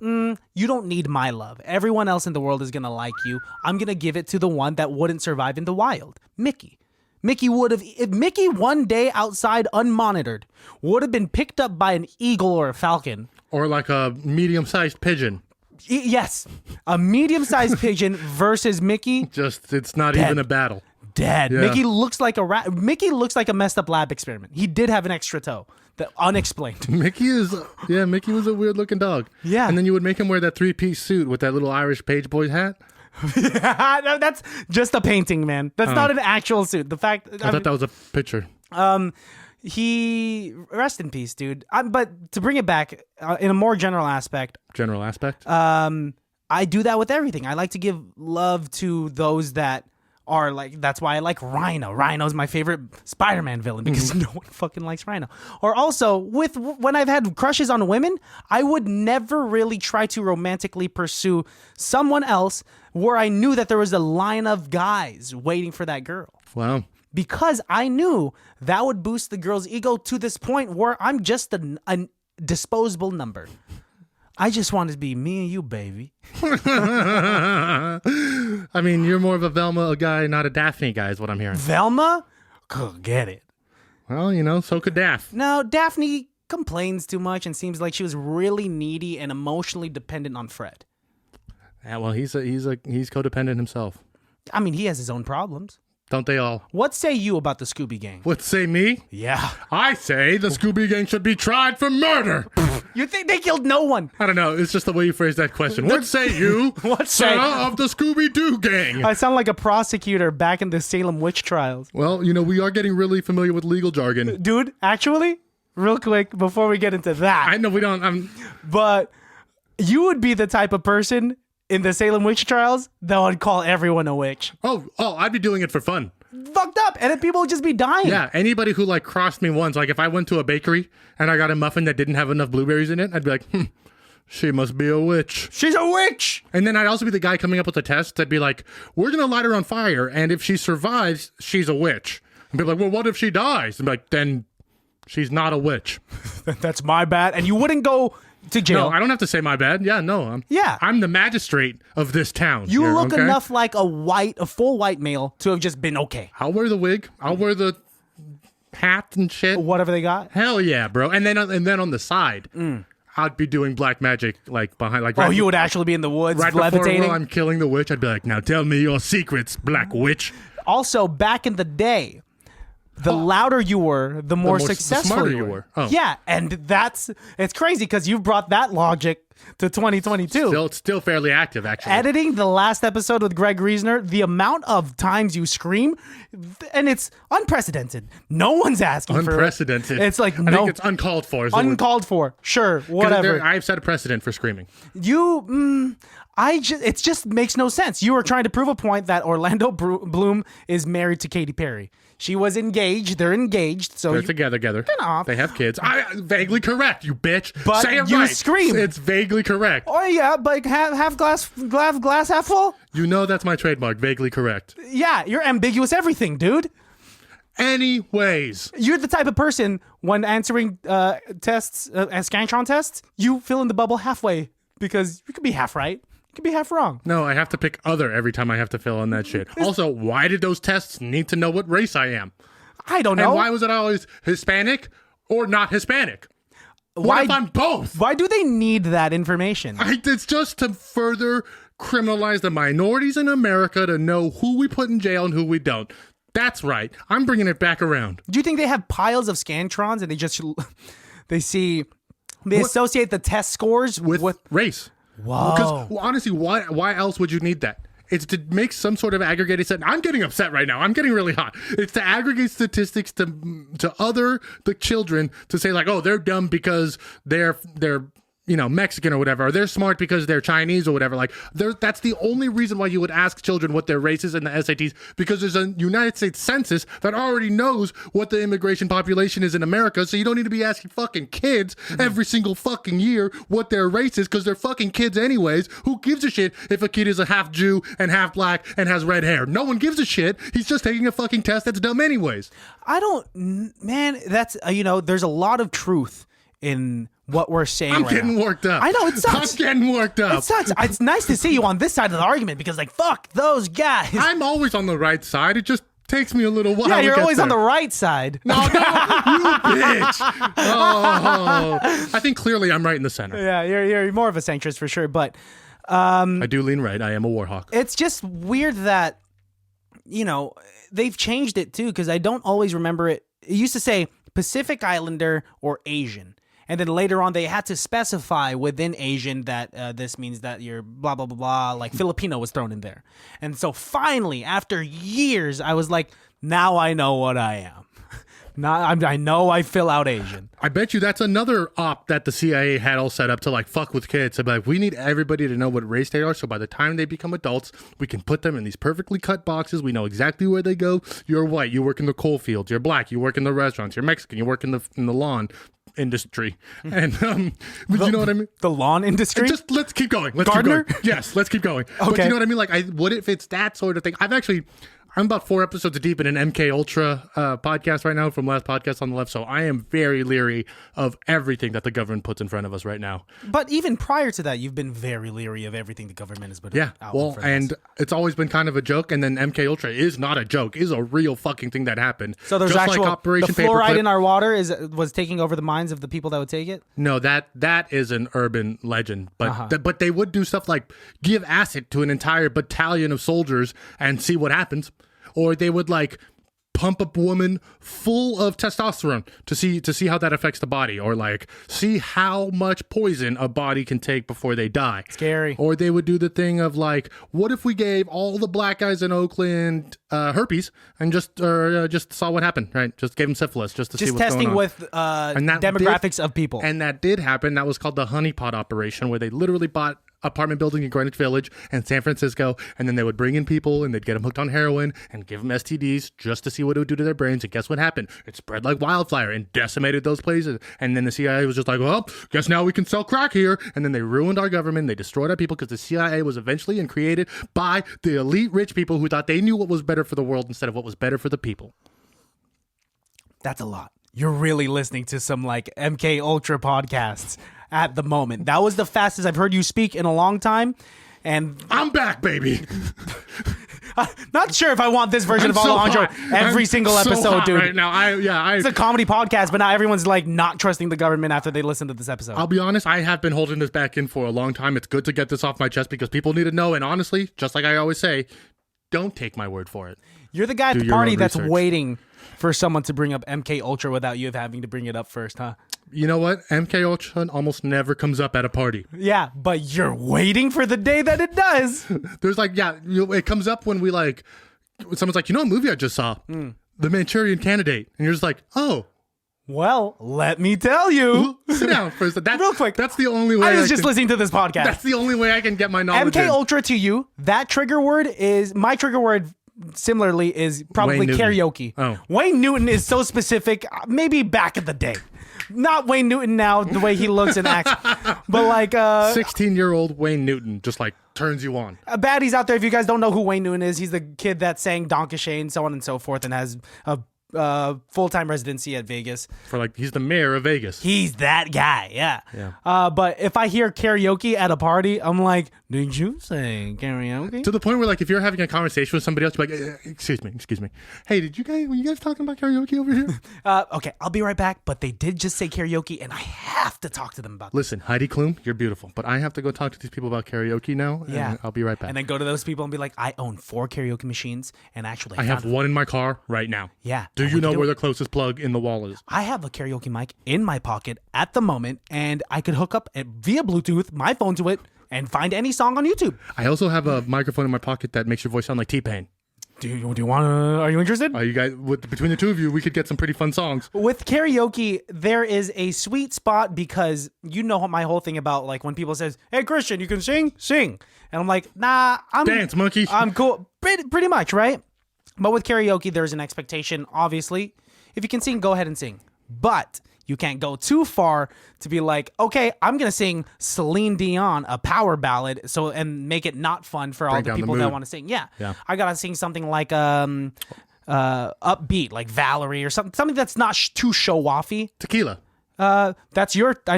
you don't need my love. Everyone else in the world is going to like you. I'm going to give it to the one that wouldn't survive in the wild. Mickey. If Mickey one day outside unmonitored would have been picked up by an eagle or a falcon. Or a medium-sized pigeon. Yes, a medium-sized pigeon versus Mickey. It's not dead. Even a battle. Dead. Yeah. Mickey looks like a rat. Mickey looks like a messed up lab experiment. He did have an extra toe, unexplained. Mickey was a weird-looking dog. Yeah, and then you would make him wear that 3-piece suit with that little Irish page boy hat. No, that's just a painting, man. That's not an actual suit. I thought that was a picture. He rest in peace, dude. But to bring it back in a more general aspect. I do that with everything. I like to give love to those that are that's why I like Rhino. Rhino's my favorite Spider-Man villain because no one fucking likes Rhino. Or also when I've had crushes on women, I would never really try to romantically pursue someone else where I knew that there was a line of guys waiting for that girl. Wow. Because I knew that would boost the girl's ego to this point where I'm just a disposable number. I just want to be me and you, baby. I mean, you're more of a Velma guy, not a Daphne guy, is what I'm hearing. Velma? Could get it. Well, so could Daph. No, Daphne complains too much and seems like she was really needy and emotionally dependent on Fred. Yeah, well, he's codependent himself. I mean, he has his own problems. Don't they all? What say you about the Scooby Gang? What say me? Yeah. I say the Scooby Gang should be tried for murder. You think they killed no one? I don't know. It's just the way you phrase that question. What say you, What say? of the Scooby-Doo gang? I sound like a prosecutor back in the Salem witch trials. Well, we are getting really familiar with legal jargon. Dude, actually, real quick, before we get into that. I know we don't. But you would be the type of person in the Salem witch trials that would call everyone a witch. Oh, I'd be doing it for fun. Fucked up. And then people would just be dying. Yeah, anybody who like crossed me once, like if I went to a bakery and I got a muffin that didn't have enough blueberries in it, I'd be like, she must be a witch. She's a witch. And then I'd also be the guy coming up with the test that'd be like, we're going to light her on fire. And if she survives, she's a witch. And be like, well, what if she dies? And be like, then she's not a witch. That's my bad. And you wouldn't go to jail. No, I don't have to say my bad. Yeah, no. I'm the magistrate of this town. You here, look okay? enough like a full white male to have just been okay. I'll wear the wig. I'll wear the hat and shit. Whatever they got. Hell yeah, bro. And then on the side, I'd be doing black magic like behind, like. Oh, right you would actually be in the woods right levitating. Before I'm killing the witch, I'd be like, now tell me your secrets, black witch. Also, back in the day, the louder you were, the more successful smarter you you were. Oh. Yeah, and it's crazy because you've brought that logic to 2022. Still fairly active, actually. Editing the last episode with Greg Reisner, the amount of times you scream, and it's unprecedented. No one's asking for it. Unprecedented. It's like, I no. think it's uncalled for. Uncalled for. Sure, whatever. I've set a precedent for screaming. It just makes no sense. You were trying to prove a point that Orlando Bloom is married to Katy Perry. She was engaged. They're engaged. So They're together. Get off. They have kids. Vaguely correct, you bitch. But say it you right. scream. It's vaguely correct. Oh yeah, but half glass half full. You know that's my trademark. Vaguely correct. Yeah, you're ambiguous everything, dude. Anyways, You're the type of person when answering tests, Scantron tests, you fill in the bubble halfway because you could be half right. You could be half wrong. no, I have to pick other every time I have to fill in that shit. Also, why did those tests need to know what race I am? I don't know. And why was it always Hispanic or not Hispanic? What Why- if I'm both? Why do they need that information? It's just to further criminalize the minorities in America to know who we put in jail and who we don't. That's right. I'm bringing it back around. Do you think they have piles of Scantrons and they associate the test scores With race. Whoa. Because honestly, why else would you need that? It's to make some sort of aggregated set. I'm getting upset right now. I'm getting really hot. It's to aggregate statistics to the children to say like, oh, they're dumb because they're Mexican or whatever, or they're smart because they're Chinese or whatever. Like, that's the only reason why you would ask children what their race is in the SATs, because there's a United States Census that already knows what the immigration population is in America, so you don't need to be asking fucking kids every single fucking year what their race is, because they're fucking kids anyways. Who gives a shit if a kid is a half Jew and half black and has red hair? No one gives a shit. He's just taking a fucking test that's dumb anyways. That's, there's a lot of truth in what we're saying I'm right getting now. worked up. I know, it sucks. I'm getting worked up. It sucks. It's nice to see you on this side of the argument because, like, fuck those guys. I'm always on the right side. It just takes me a little while. Yeah, to you're get always on the there. right side. No, you bitch. Oh, I think clearly I'm right in the center. Yeah, you're more of a centrist for sure, but I do lean right. I am a war hawk. it's just weird that, they've changed it too, because I don't always remember it. It used to say Pacific Islander or Asian. And then later on, they had to specify within Asian that this means that you're blah, blah, blah, blah, like Filipino was thrown in there. And so finally, after years, I was like, now I know what I am. Now I know I fill out Asian. I bet you that's another op that the CIA had all set up to like fuck with kids. So like, we need everybody to know what race they are, so by the time they become adults, we can put them in these perfectly cut boxes. We know exactly where they go. You're white, you work in the coal fields. You're black, you work in the restaurants. You're Mexican, you work in the lawn industry. And you know what I mean? The lawn industry? Just let's keep going. Gardener? Keep going. Yes, let's keep going. But Okay. you know what I mean? Like, what if it's that sort of thing? I'm about 4 episodes deep in an MK Ultra podcast right now from last podcast on the left, so I am very leery of everything that the government puts in front of us right now. But even prior to that, you've been very leery of everything the government has put Yeah, out. well, in front of and us. it's always been kind of a joke, and then MK Ultra is not a joke; is a real fucking thing that happened. So there's Just actual like Operation the fluoride Paperclip. in our water was taking over the minds of the people that would take it. No, that is an urban legend, but Uh-huh. but they would do stuff like give acid to an entire battalion of soldiers and see what happens, or they would like pump up woman full of testosterone to see how that affects the body, or like see how much poison a body can take before they die. Scary. Or they would do the thing of like, what if we gave all the black guys in Oakland herpes and just saw what happened, right? Just gave them syphilis just to see what's testing going on. with demographics of people. And that did happen. That was called the honeypot operation, where they literally bought apartment building in Greenwich Village and San Francisco, and then they would bring in people and they'd get them hooked on heroin and give them STDs just to see what it would do to their brains. And guess what happened? It spread like wildfire and decimated those places. And then the CIA was just like, well, guess now we can sell crack here. And then they ruined our government. They destroyed our people because the CIA was eventually created by the elite rich people who thought they knew what was better for the world instead of what was better for the people. That's a lot. You're really listening to some like MK Ultra podcasts at the moment. That was the fastest I've heard you speak in a long time. And I'm back, baby. Not sure if I want this version of Alejandro every single episode, dude. Right now, it's a comedy podcast, but now everyone's like not trusting the government after they listen to this episode. I'll be honest, I have been holding this back in for a long time. It's good to get this off my chest because people need to know. And honestly, just like I always say, don't take my word for it. You're the guy at the party that's waiting for someone to bring up MK Ultra without you having to bring it up first, huh? You know what? MK Ultra almost never comes up at a party. Yeah, but you're waiting for the day that it does. There's like, it comes up when we like, someone's like, you know, a movie I just saw, The Manchurian Candidate, and you're just like, oh. Well, let me tell you. Sit down for a second. Real quick. That's the only way I was just listening to this podcast. That's the only way I can get my knowledge MK in. Ultra to you, that trigger word is, my trigger word similarly is probably karaoke. Oh. Wayne Newton is so specific, maybe back in the day. Not Wayne Newton now, the way he looks and acts, but like 16-year-old Wayne Newton just like turns you on. Baddies out there, if you guys don't know who Wayne Newton is, he's the kid that sang Donkey Shane, so on and so forth, and has a full-time residency at Vegas. For like, he's the mayor of Vegas. He's that guy, yeah. But if I hear karaoke at a party, I'm like, did you sing karaoke? To the point where like, if you're having a conversation with somebody else, you're like, excuse me. Hey, were you guys talking about karaoke over here? Okay, I'll be right back. But they did just say karaoke, and I have to talk to them about. Listen, Heidi Klum, you're beautiful, but I have to go talk to these people about karaoke now. Yeah, and I'll be right back. And then go to those people and be like, I own 4 karaoke machines, and actually, I have one in my car right now. Yeah. Do you know where the closest plug in the wall is? I have a karaoke mic in my pocket at the moment, and I could hook up via Bluetooth my phone to it and find any song on YouTube. I also have a microphone in my pocket that makes your voice sound like T-Pain. Do you want to? Are you interested? You guys, between the two of you, we could get some pretty fun songs. With karaoke, there is a sweet spot because you know my whole thing about like when people says, "Hey Christian, you can sing," and I'm like, "Nah, I'm dance monkey. I'm cool." Pretty much, right? But with karaoke, there's an expectation. Obviously, if you can sing, go ahead and sing. But you can't go too far to be like, okay, I'm gonna sing Celine Dion, a power ballad, and make it not fun for all the people that want to sing. Yeah, I gotta sing something like upbeat, like Valerie or something that's not too show offy. Tequila. I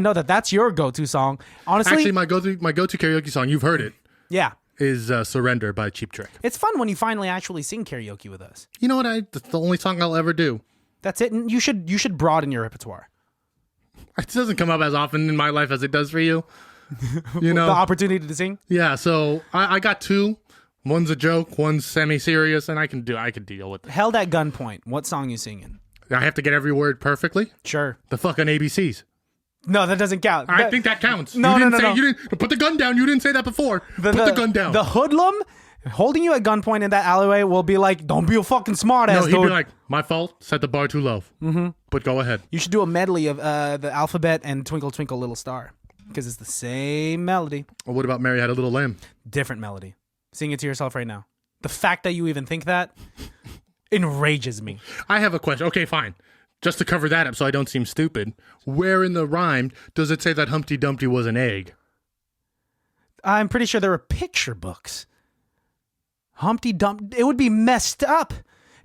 know that's your go-to song. Honestly, actually, my go-to karaoke song, you've heard it. Yeah. Is Surrender by Cheap Trick. It's fun when you finally actually sing karaoke with us. You know what? That's the only song I'll ever do. That's it. And you should broaden your repertoire. It doesn't come up as often in my life as it does for you. You know, the opportunity to sing. Yeah, so I got 2. One's a joke, one's semi-serious, and I can deal with it. Held at gunpoint. What song you singing? I have to get every word perfectly. Sure. The fucking ABCs. No, that doesn't count. I think that counts. No. You didn't put the gun down. You didn't say that before. Put the gun down. The hoodlum holding you at gunpoint in that alleyway will be like, don't be a fucking smart ass. No, he'd be like, my fault. Set the bar too low. Mm-hmm. But go ahead. You should do a medley of the alphabet and Twinkle Twinkle Little Star because it's the same melody. Or what about Mary Had a Little Lamb? Different melody. Sing it to yourself right now. The fact that you even think that enrages me. I have a question. Okay, fine. Just to cover that up so I don't seem stupid, where in the rhyme does it say that Humpty Dumpty was an egg? I'm pretty sure there are picture books. Humpty Dumpty, it would be messed up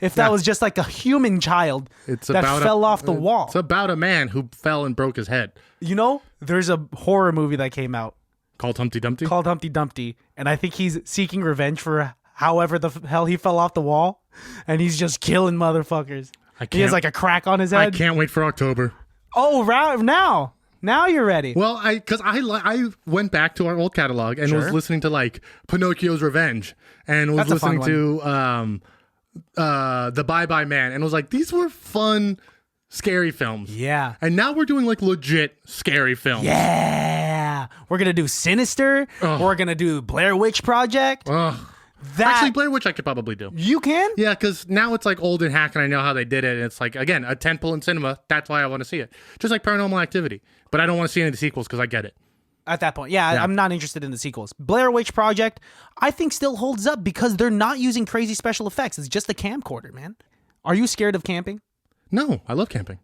if that was just like a human child that fell off the wall. It's about a man who fell and broke his head. You know, there's a horror movie that came out. Called Humpty Dumpty? Called Humpty Dumpty. And I think he's seeking revenge for however the hell he fell off the wall. And he's just killing motherfuckers. He has like a crack on his head. I can't wait for October. Oh, now you're ready. Well, because I went back to our old catalog and was listening to like Pinocchio's Revenge and was listening to The Bye Bye Man, and was like, these were fun, scary films. Yeah. And now we're doing like legit scary films. Yeah. We're going to do Sinister. Ugh. We're going to do Blair Witch Project. Ugh. Actually, Blair Witch I could probably do. You can? Yeah, because now it's like old and hack, and I know how they did it. And it's like, again, a tentpole in cinema. That's why I want to see it. Just like Paranormal Activity. But I don't want to see any of the sequels because I get it. At that point, yeah, I'm not interested in the sequels. Blair Witch Project, I think still holds up because they're not using crazy special effects. It's just a camcorder, man. Are you scared of camping? No, I love camping.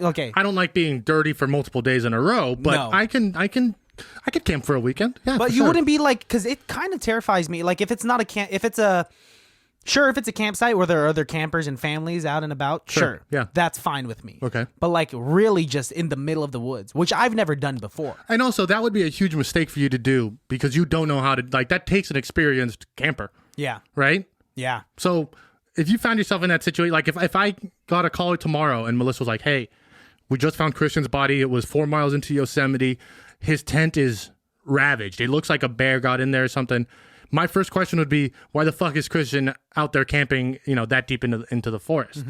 Okay. I don't like being dirty for multiple days in a row, but No. I could camp for a weekend. Yeah, But for you sure. wouldn't be like, because it kind of terrifies me. Like if it's not a camp, if it's a campsite where there are other campers and families out and about, sure. Yeah. That's fine with me. Okay. But like really just in the middle of the woods, which I've never done before. And also, that would be a huge mistake for you to do because you don't know how to, like, that takes an experienced camper, Yeah. right? Yeah. So if you found yourself in that situation, like if I got a call tomorrow and Melissa was like, hey, we just found Christian's body. It was 4 miles into Yosemite. His tent is ravaged. It looks like a bear got in there or something. My first question would be, why the fuck is Christian out there camping, that deep into the forest?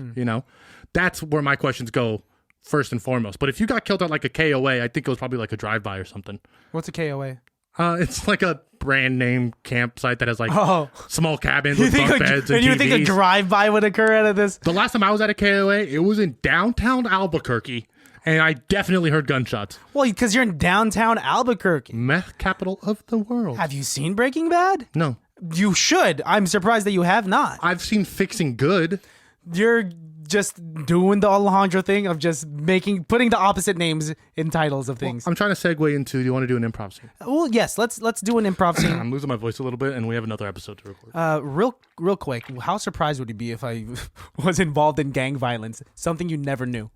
That's where my questions go first and foremost. But if you got killed at like a KOA, I think it was probably like a drive-by or something. What's a KOA? It's like a brand name campsite that has like small cabins You with think bunk beds and you TVs. think a drive-by would occur out of this? The last time I was at a KOA, it was in downtown Albuquerque, and I definitely heard gunshots. Well, because you're in downtown Albuquerque. Meth capital of the world. Have you seen Breaking Bad? No. You should. I'm surprised that you have not. I've seen Fixing Good. You're just doing the Alejandro thing of just putting the opposite names in titles of things. I'm trying to segue into, do you want to do an improv scene? Well, yes, let's do an improv scene. I'm losing my voice a little bit, and we have another episode to record. Real quick, how surprised would you be if I was involved in gang violence? Something you never knew.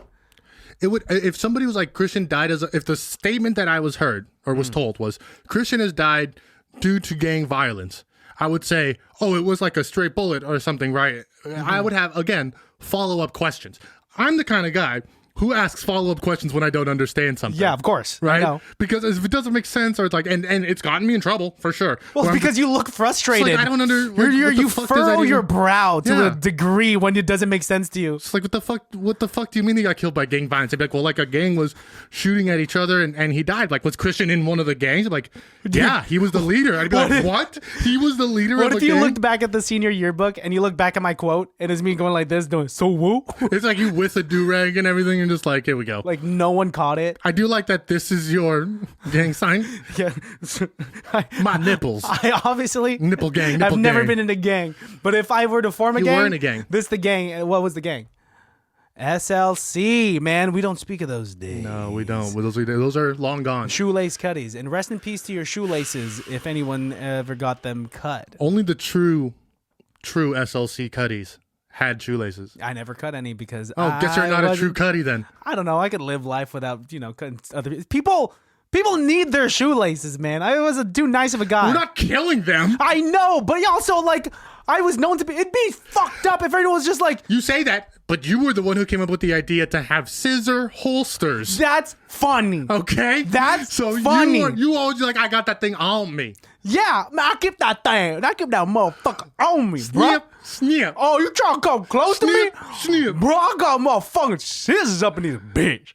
It would, if somebody was like, Christian died if the statement that I was heard or was told was, Christian has died due to gang violence, I would say, oh, it was like a straight bullet or something, right? I would have, again, follow-up questions. I'm the kind of guy who asks follow-up questions when I don't understand something. Yeah, of course. Right? I know. Because if it doesn't make sense, or it's like, and it's gotten me in trouble, for sure. Well, Where it's because you look frustrated. It's like, I don't You furrow your brow to Yeah. a degree when it doesn't make sense to you. It's like, what the fuck do you mean he got killed by gang violence? I'd be like, well, like a gang was shooting at each other and he died. Like, was Christian in one of the gangs? I'm like, yeah, he was the leader. I'd be like, what? He was the leader of a gang? What if you looked back at the senior yearbook and you look back at my quote and it's me going like this, doing so woo? It's like you with a do-rag and everything and just like, here we go. Like no one caught it. I do like that this is your gang sign. Yeah. My nipples. I obviously Nipple gang. I've Nipple never gang. been in a gang. But if I were to form a You gang. were in a gang. This the gang. What was the gang? SLC, man. We don't speak of those days. No, we don't. Those are long gone. Shoelace Cuttiez. And rest in peace to your shoelaces if anyone ever got them cut. Only the true SLC Cuttiez had shoelaces. I never cut any because Guess you're not a true Cutty then. I don't know. I could live life without, cutting other people. People need their shoelaces, man. I was too nice of a guy. We're not killing them. I know, but also like I was known to be. It'd be fucked up if everyone was just like. You say that, but you were the one who came up with the idea to have scissor holsters. That's funny. Okay, That's so funny. You always like, I got that thing on me. Yeah, man, I keep that thing. I keep that motherfucker on me, bro. Snip, snip. Oh, you trying to come close to me? Snip, snip. Bro, I got motherfucking scissors up in this bitch.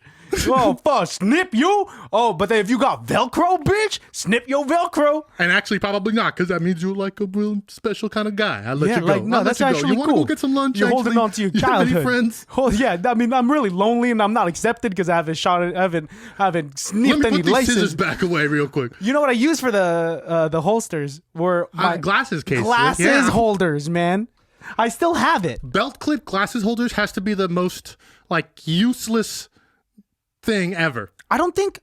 Oh, fuck, snip you? Oh, but then if you got Velcro, bitch, snip your Velcro. And actually, probably not, because that means you're like a real special kind of guy. I'll let you go. Like, no, I'll that's let you go. actually You want to cool. go get some lunch? You're actually? holding on to your You have childhood. any friends? Oh yeah, I mean, I'm really lonely and I'm not accepted because I haven't Let snipped me any put these laces. scissors back away real quick. You know what I use for the holsters were my Glasses case. glasses Yeah. holders, man. I still have it. Belt clip glasses holders has to be the most like useless thing ever. I don't think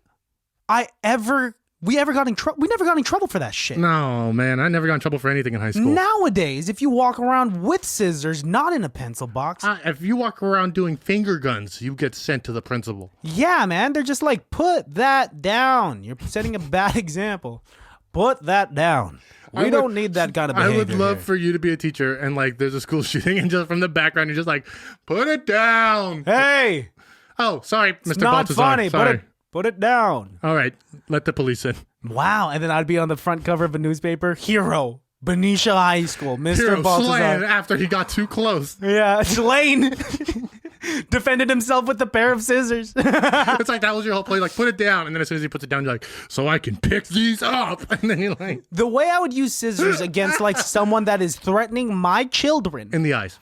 we ever got in trouble. We never got in trouble for that shit. No, man, I never got in trouble for anything in high school. Nowadays, if you walk around with scissors, not in a pencil box, If you walk around doing finger guns, you get sent to the principal. yeah, man, they're just like, put that down. You're setting a bad example. Put that down. We don't need that kind of behavior. I would love here. for you to be a teacher and like there's a school shooting and just from the background you're just like, put it down. Hey, Oh, sorry, Mr. it's not Baltazar. funny. Sorry. Put it down. All right, let the police in. Wow, and then I'd be on the front cover of a newspaper. Hero Benicia High School, Mr. Hero Baltazar. slaying after he got too close. Yeah, Lane defended himself with a pair of scissors. It's like that was your whole play. Like, put it down, and then as soon as he puts it down, you're like, so I can pick these up. And then you're like, The way I would use scissors against like someone that is threatening my children. in the eyes.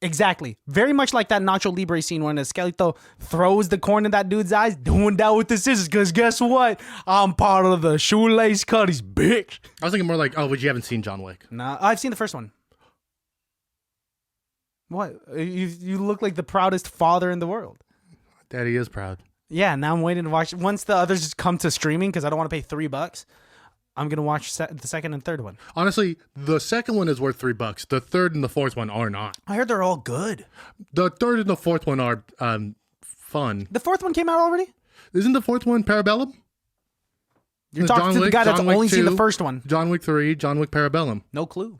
Exactly. Very much like that Nacho Libre scene when Esqueleto throws the corn in that dude's eyes, doing that with the scissors. Because guess what? I'm part of the shoelace Cuttiez, bitch. I was thinking more like, oh, but you haven't seen John Wick. Nah, I've seen the first one. What? You look like the proudest father in the world. Daddy is proud. Yeah, now I'm waiting to watch. Once the others come to streaming, because I don't want to pay $3, I'm going to watch the second and third one. Honestly, the second one is worth $3. The third and the fourth one are not. I heard they're all good. The third and the fourth one are fun. The fourth one came out already? Isn't the fourth one Parabellum? You're talking to the guy that's only seen the first one. John Wick 3, John Wick Parabellum. No clue.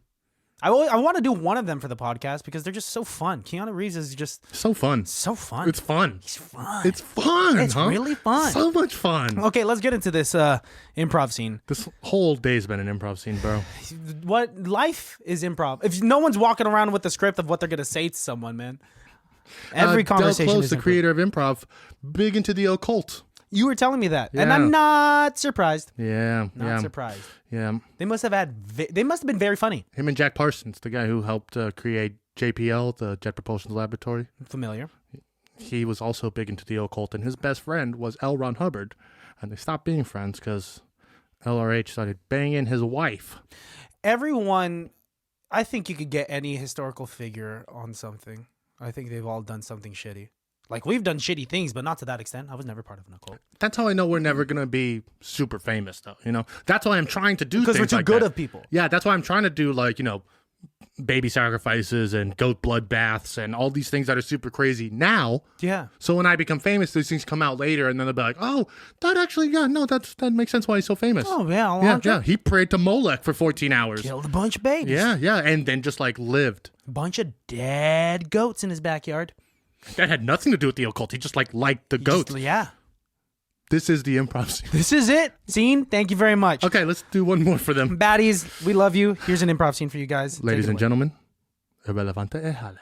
I want to do one of them for the podcast because they're just so fun. Keanu Reeves is just So fun. so fun. It's fun. He's fun. It's fun. It's really fun. So much fun. Okay, let's get into this improv scene. This whole day's been an improv scene, bro. What life is improv? If no one's walking around with the script of what they're gonna say to someone, man. Every conversation Del Close, is the improv. creator of improv, big into the occult. You were telling me that, and Yeah. I'm not surprised. Yeah, Not surprised. yeah. They must have they must have been very funny. Him and Jack Parsons, the guy who helped create JPL, the Jet Propulsion Laboratory. Familiar. He was also big into the occult, and his best friend was L. Ron Hubbard. And they stopped being friends because LRH started banging his wife. Everyone, I think you could get any historical figure on something. I think they've all done something shitty. Like, we've done shitty things, but not to that extent. I was never part of an occult. That's how I know we're never going to be super famous, though. You know, that's why I'm trying to do Because things we're too like good that. of people. Yeah, that's why I'm trying to do, like, you know, baby sacrifices and goat blood baths and all these things that are super crazy now. Yeah. So when I become famous, these things come out later, and then they'll be like, "Oh, that actually, yeah, no, that makes sense why he's so famous." Oh, yeah. yeah, Alejandro yeah. He prayed to Molech for 14 hours. killed a bunch of babies. Yeah, yeah, and then just like lived. A bunch of dead goats in his backyard. That had nothing to do with the occult. He just like liked the goats. Yeah. This is the improv scene. This is it. Scene. Thank you very much. Okay, let's do one more for them, Baddies, we love you. Here's an improv scene for you guys. ladies Take it and away. gentlemen. Irrelevante e jale.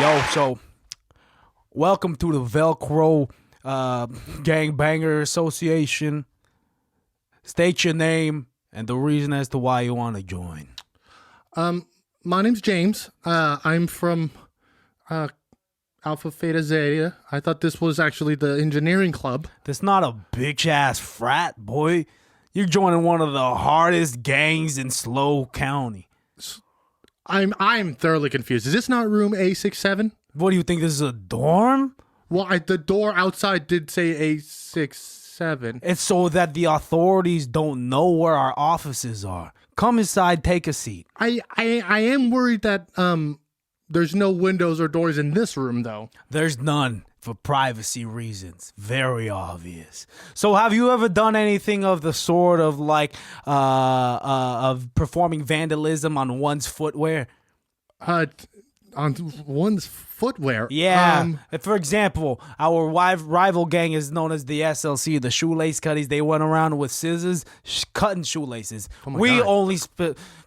Yo, so welcome to the Velcro Gangbanger Association. State your name and the reason as to why you want to join. My name's James. I'm from Alpha Theta Zeta. I thought this was actually the engineering club. That's not a bitch ass frat, boy. You're joining one of the hardest gangs in Slow County. I'm thoroughly confused. Is this not room A67? What do you think? This is a dorm? Well, the door outside did say A67. It's so that the authorities don't know where our offices are. Come inside, take a seat. I am worried that there's no windows or doors in this room though. There's none for privacy reasons. Very obvious. So have you ever done anything of the sort of like of performing vandalism on one's footwear? On one's footwear. Yeah. For example, our rival gang is known as the SLC, the Shoelace Cuttiez. They went around with scissors cutting shoelaces. We God. only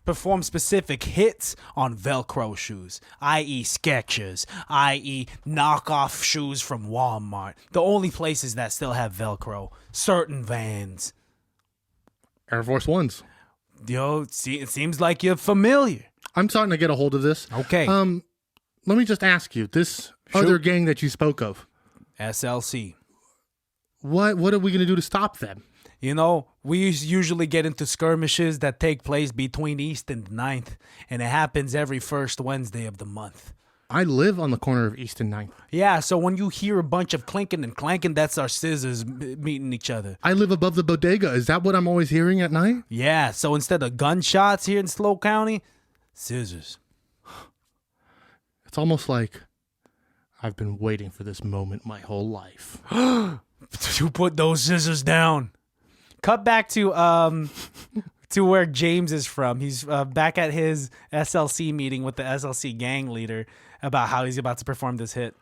perform specific hits on Velcro shoes, i.e. Skechers, i.e. knockoff shoes from Walmart. The only places that still have Velcro. Certain Vans. Air Force Ones. Yo, see, it seems like you're familiar. I'm starting to get a hold of this. Okay. Let me just ask you, this other gang that you spoke of, SLC. what are we going to do to stop them? You know, we usually get into skirmishes that take place between East and 9th, and it happens every first Wednesday of the month. I live on the corner of East and 9th. Yeah, so when you hear a bunch of clinking and clanking, that's our scissors meeting each other. I live above the bodega. Is that what I'm always hearing at night? Yeah, so instead of gunshots here in Slow County, scissors. It's almost like I've been waiting for this moment my whole life. You put those scissors down. Cut back to where James is from. He's back at his SLC meeting with the SLC gang leader about how he's about to perform this hit.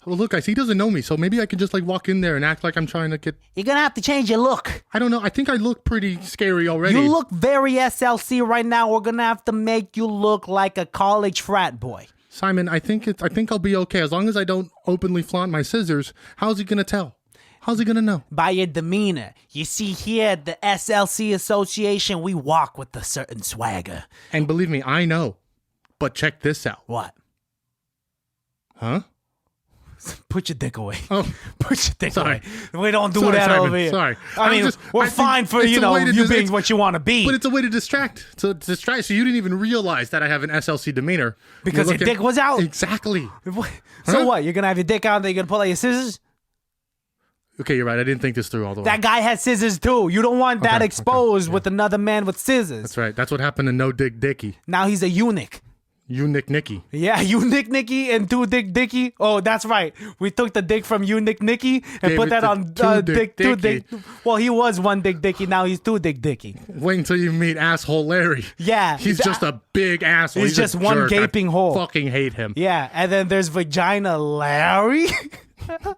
Well, look, guys, he doesn't know me, so maybe I can just like walk in there and act like I'm trying to get. You're gonna have to change your look. I don't know. I think I look pretty scary already. You look very SLC right now. We're gonna have to make you look like a college frat boy. Simon, I think I'll be okay as long as I don't openly flaunt my scissors. How's he gonna tell? How's he gonna know? By your demeanor. You see, here at the SLC Association, we walk with a certain swagger. And believe me, I know. But check this out. What? Huh? Put your dick away. Oh, Put your dick sorry. away. We don't do Sorry, that Simon. over here. Sorry. I mean, we're fine for, it's you a know, way to you do being this. what you want to be. But it's a way to distract. So you didn't even realize that I have an SLC demeanor. Because You're your dick was out? Exactly. So Huh? what? You're going to have your dick out and then you're going to pull out your scissors? Okay, you're right. I didn't think this through all the way. That guy had scissors too. You don't want that Okay, exposed okay, with another man with scissors. That's right. That's what happened to No Dick Dicky. Now he's a eunuch. You Nick Nicky. Yeah, eunuch Nicky and two dick Dicky. Oh, that's right. We took the dick from eunuch Nicky and Gave put it that to on two dick dick two Dicky. dick. Well, he was one dick Dicky. Now he's two dick Dicky. Wait until you meet Asshole Larry. Yeah, He's just a big asshole. He's a just one jerk. gaping I hole. Fucking hate him. Yeah, and then there's Vagina Larry.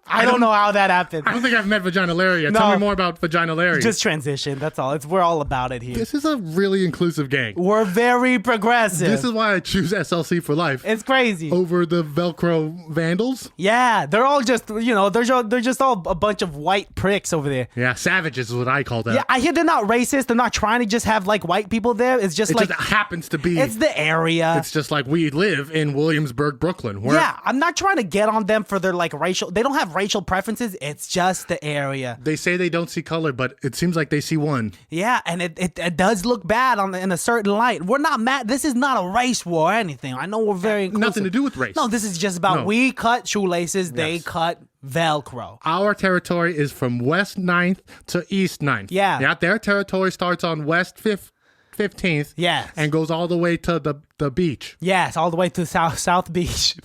I don't know how that happened. I don't think I've met Vagina Larry yet. No. Tell me more about Vagina Larry. Just transition. That's all. We're all about it here. This is a really inclusive gang. We're very progressive. This is why I choose SLC for life It's crazy. over the Velcro vandals. Yeah, they're all just, you know, they're just all a bunch of white pricks over there. Yeah, savages is what I call them. Yeah, I hear they're not racist. They're not trying to just have like white people there. It's just it like just happens to be. it's the area. It's just like we live in Williamsburg, Brooklyn. Yeah, I'm not trying to get on them for their like racial. They don't have racial preferences. It's just the area. They say they don't see color, but it seems like they see one. Yeah, and it does look bad in a certain light. We're not mad. This is not a race war or anything. I know we're very inclusive. Nothing to do with race. No, this is just about No. we cut shoelaces. They Yes. cut Velcro. Our territory is from West 9th to East 9th. Yeah. Yeah, their territory starts on West 15th. Yes. And goes all the way to the beach. Yes, all the way to South Beach.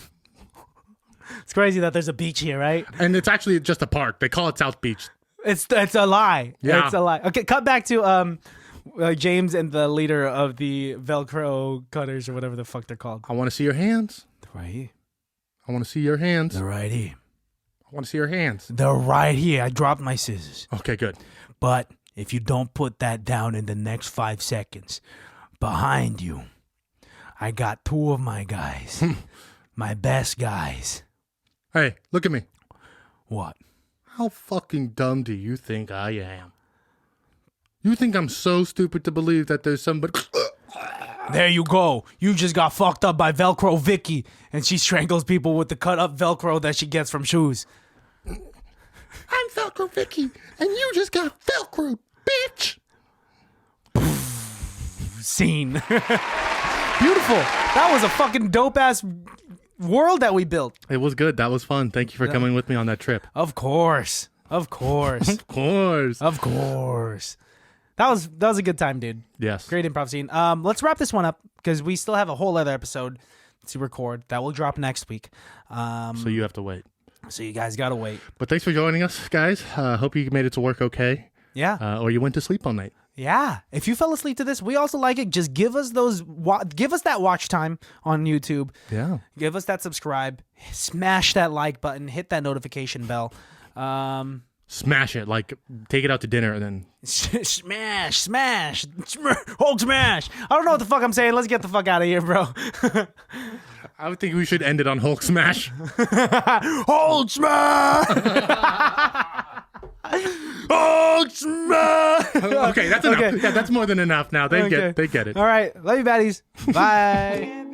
It's crazy that there's a beach here, right? And it's actually just a park. They call it South Beach. It's a lie. Yeah. It's a lie. Okay, cut back to James and the leader of the Velcro cutters or whatever the fuck they're called. I want to see your hands. Right here. I want to see your hands. They're right here. I want to see your hands. They're right here. I dropped my scissors. Okay, good. But if you don't put that down in the next 5 seconds, behind you, I got 2 of my guys. My best guys. Hey, look at me. What? How fucking dumb do you think I am? You think I'm so stupid to believe that there's somebody... There you go. You just got fucked up by Velcro Vicky, and she strangles people with the cut up Velcro that she gets from shoes. I'm Velcro Vicky, and you just got Velcro, bitch. Scene. Beautiful. That was a fucking dope ass world that we built. It was good. That was fun. Thank you for coming with me on that trip. Of course. Of course. Of course. Of course. That was a good time, dude. Yes. Great improv scene. Let's wrap this one up because we still have a whole other episode to record that will drop next week. So you have to wait. So you guys gotta wait. But thanks for joining us, guys. Hope you made it to work okay. Yeah. Or you went to sleep all night. Yeah. If you fell asleep to this, we also like it. Just give us give us that watch time on YouTube. Yeah. Give us that subscribe. Smash that like button. Hit that notification bell. Smash it. Like, take it out to dinner and then... Smash. Hulk smash. I don't know what the fuck I'm saying. Let's get the fuck out of here, bro. I would think we should end it on Hulk smash. Hulk smash. Hulk smash. Okay, that's enough. Okay. Yeah, that's more than enough now. They get it. All right. Love you, baddies. Bye.